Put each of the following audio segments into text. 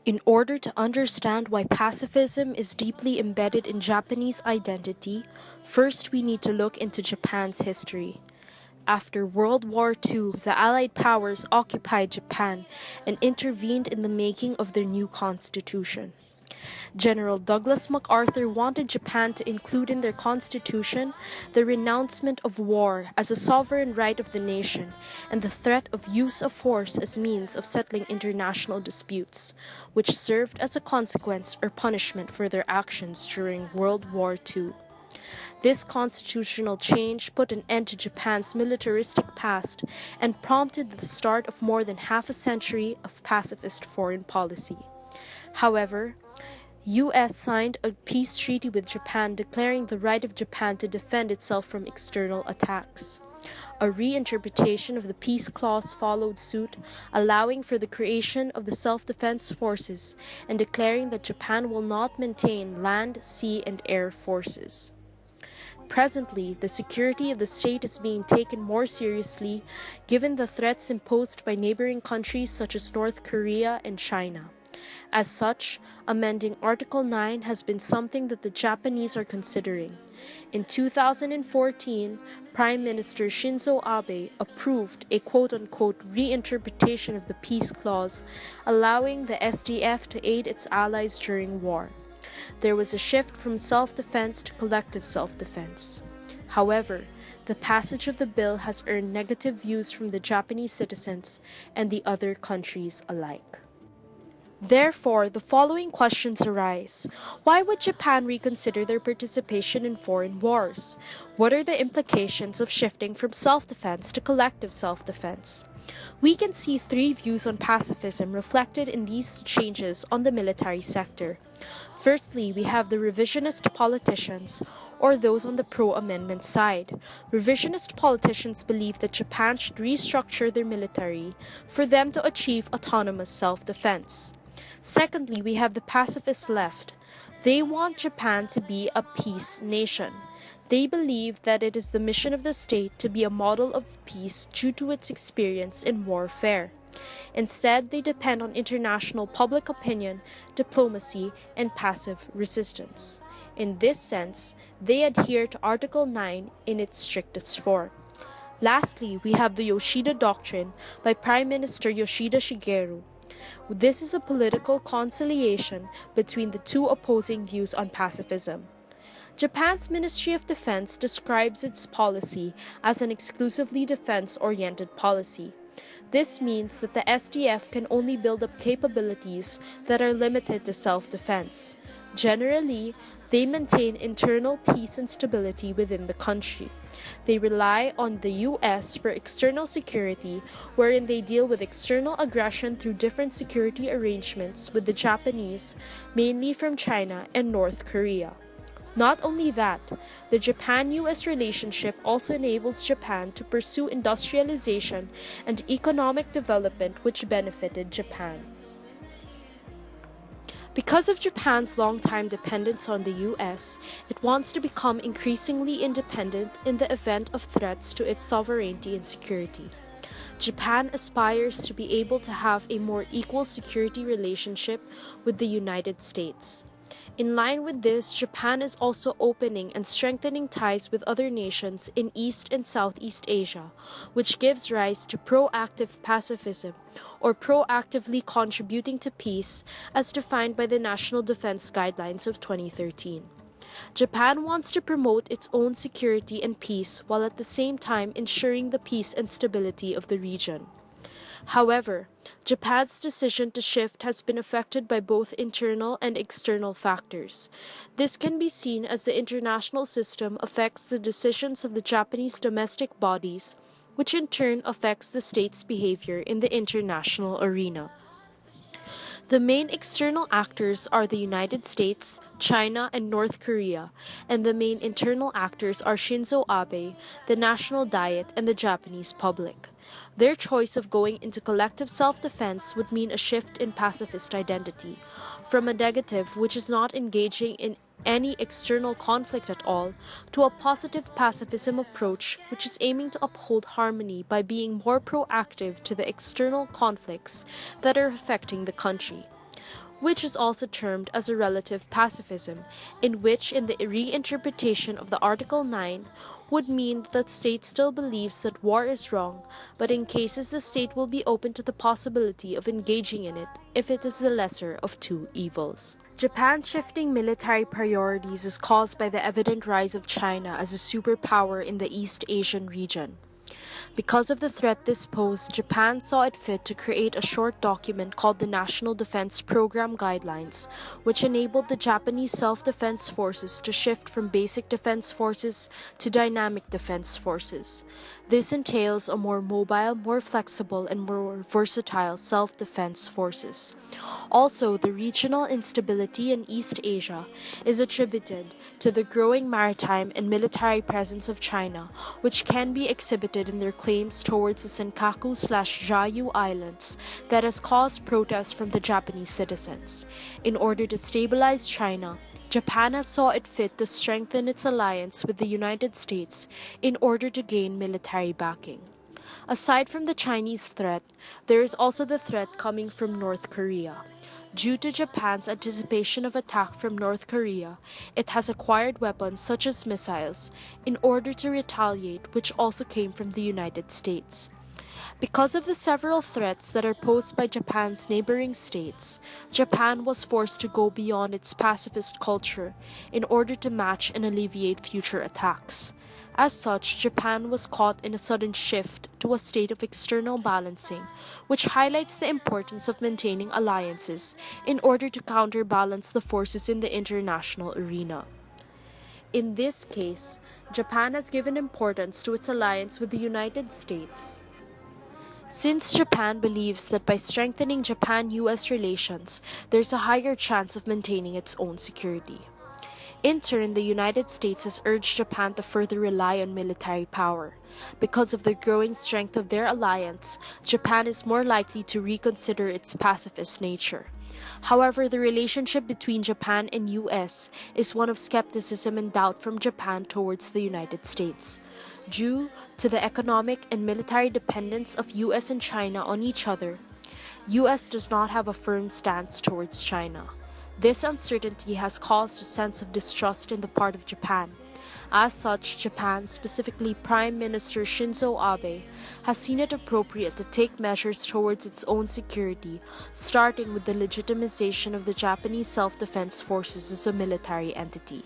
In order to understand why pacifism is deeply embedded in Japanese identity, first we need to look into Japan's history. After World War II, the Allied powers occupied Japan and intervened in the making of their new constitution. General Douglas MacArthur wanted Japan to include in their constitution the renouncement of war as a sovereign right of the nation and the threat of use of force as means of settling international disputes, which served as a consequence or punishment for their actions during World War II. This constitutional change put an end to Japan's militaristic past and prompted the start of more than half a century of pacifist foreign policy. However, U.S. signed a peace treaty with Japan declaring the right of Japan to defend itself from external attacks. A reinterpretation of the peace clause followed suit, allowing for the creation of the self-defense forces and declaring that Japan will not maintain land, sea, and air forces. Presently, the security of the state is being taken more seriously given the threats imposed by neighboring countries such as North Korea and China. As such, amending Article 9 has been something that the Japanese are considering. In 2014, Prime Minister Shinzo Abe approved a quote-unquote reinterpretation of the peace clause, allowing the SDF to aid its allies during war. There was a shift from self-defense to collective self-defense. However, the passage of the bill has earned negative views from the Japanese citizens and the other countries alike. Therefore, the following questions arise. Why would Japan reconsider their participation in foreign wars? What are the implications of shifting from self-defense to collective self-defense? We can see three views on pacifism reflected in these changes on the military sector. Firstly, we have the revisionist politicians, or those on the pro-amendment side. Revisionist politicians believe that Japan should restructure their military for them to achieve autonomous self-defense. Secondly, we have the pacifist left. They want Japan to be a peace nation. They believe that it is the mission of the state to be a model of peace due to its experience in warfare. Instead, they depend on international public opinion, diplomacy, and passive resistance. In this sense, they adhere to Article 9 in its strictest form. Lastly, we have the Yoshida Doctrine by Prime Minister Yoshida Shigeru. This is a political conciliation between the two opposing views on pacifism. Japan's Ministry of Defense describes its policy as an exclusively defense-oriented policy. This means that the SDF can only build up capabilities that are limited to self-defense. Generally, they maintain internal peace and stability within the country. They rely on the U.S. for external security, wherein they deal with external aggression through different security arrangements with the Japanese, mainly from China and North Korea. Not only that, the Japan-US relationship also enables Japan to pursue industrialization and economic development which benefited Japan. Because of Japan's long-time dependence on the U.S., it wants to become increasingly independent in the event of threats to its sovereignty and security. Japan aspires to be able to have a more equal security relationship with the United States. In line with this, Japan is also opening and strengthening ties with other nations in East and Southeast Asia, which gives rise to proactive pacifism, or proactively contributing to peace, as defined by the National Defense Guidelines of 2013. Japan wants to promote its own security and peace while at the same time ensuring the peace and stability of the region. However, Japan's decision to shift has been affected by both internal and external factors. This can be seen as the international system affects the decisions of the Japanese domestic bodies, which in turn affects the state's behavior in the international arena. The main external actors are the United States, China, and North Korea, and the main internal actors are Shinzo Abe, the National Diet, and the Japanese public. Their choice of going into collective self-defense would mean a shift in pacifist identity, from a negative which is not engaging in any external conflict at all, to a positive pacifism approach which is aiming to uphold harmony by being more proactive to the external conflicts that are affecting the country. which is also termed as a relative pacifism, in which, in the reinterpretation of the Article 9, would mean that the state still believes that war is wrong, but in cases the state will be open to the possibility of engaging in it if it is the lesser of two evils. Japan's shifting military priorities is caused by the evident rise of China as a superpower in the East Asian region. Because of the threat this posed, Japan saw it fit to create a short document called the National Defense Program Guidelines, which enabled the Japanese self-defense forces to shift from basic defense forces to dynamic defense forces. This entails a more mobile, more flexible, and more versatile self-defense forces. Also, the regional instability in East Asia is attributed to the growing maritime and military presence of China, which can be exhibited in their claims towards the Senkaku/Jeju Islands that has caused protests from the Japanese citizens. In order to stabilize China, Japan has saw it fit to strengthen its alliance with the United States in order to gain military backing. Aside from the Chinese threat, there is also the threat coming from North Korea. Due to Japan's anticipation of attack from North Korea, it has acquired weapons such as missiles in order to retaliate, which also came from the United States. Because of the several threats that are posed by Japan's neighboring states, Japan was forced to go beyond its pacifist culture in order to match and alleviate future attacks. As such, Japan was caught in a sudden shift to a state of external balancing, which highlights the importance of maintaining alliances in order to counterbalance the forces in the international arena. In this case, Japan has given importance to its alliance with the United States. Since Japan believes that by strengthening Japan-US relations, there's a higher chance of maintaining its own security. In turn, the United States has urged Japan to further rely on military power. Because of the growing strength of their alliance, Japan is more likely to reconsider its pacifist nature. However, the relationship between Japan and US is one of skepticism and doubt from Japan towards the United States. Due to the economic and military dependence of US and China on each other, US does not have a firm stance towards China. This uncertainty has caused a sense of distrust in the part of Japan. As such, Japan, specifically Prime Minister Shinzo Abe, has seen it appropriate to take measures towards its own security, starting with the legitimization of the Japanese self-defense forces as a military entity.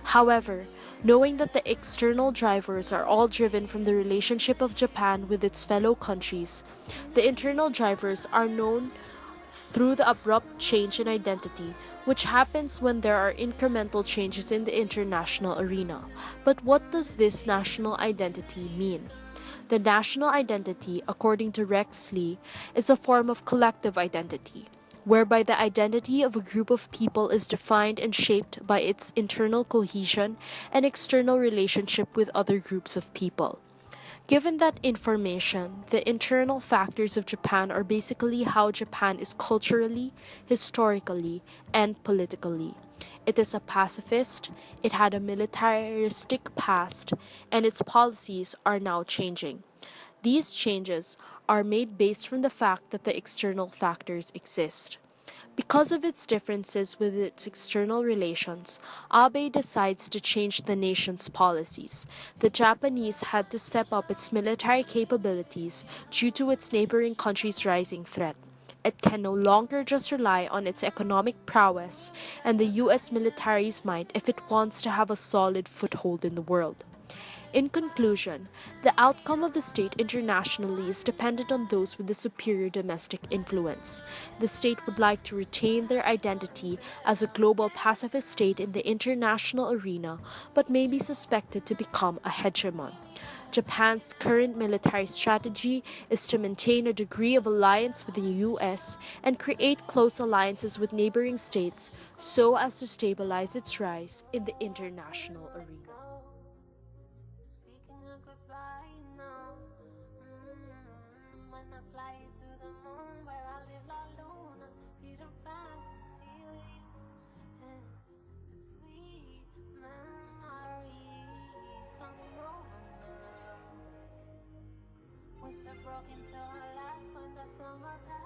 However, knowing that the external drivers are all driven from the relationship of Japan with its fellow countries, the internal drivers are known through the abrupt change in identity, which happens when there are incremental changes in the international arena. But what does this national identity mean? The national identity, according to Rex Lee, is a form of collective identity, whereby the identity of a group of people is defined and shaped by its internal cohesion and external relationship with other groups of people. Given that information, the internal factors of Japan are basically how Japan is culturally, historically, and politically. It is a pacifist, it had a militaristic past, and its policies are now changing. These changes are made based from the fact that the external factors exist. Because of its differences with its external relations, Abe decides to change the nation's policies. The Japanese had to step up its military capabilities due to its neighboring country's rising threat. It can no longer just rely on its economic prowess and the US military's might if it wants to have a solid foothold in the world. In conclusion, the outcome of the state internationally is dependent on those with the superior domestic influence. The state would like to retain their identity as a global pacifist state in the international arena, but may be suspected to become a hegemon. Japan's current military strategy is to maintain a degree of alliance with the US and create close alliances with neighboring states so as to stabilize its rise in the international arena. Broke into her life when the summer passed.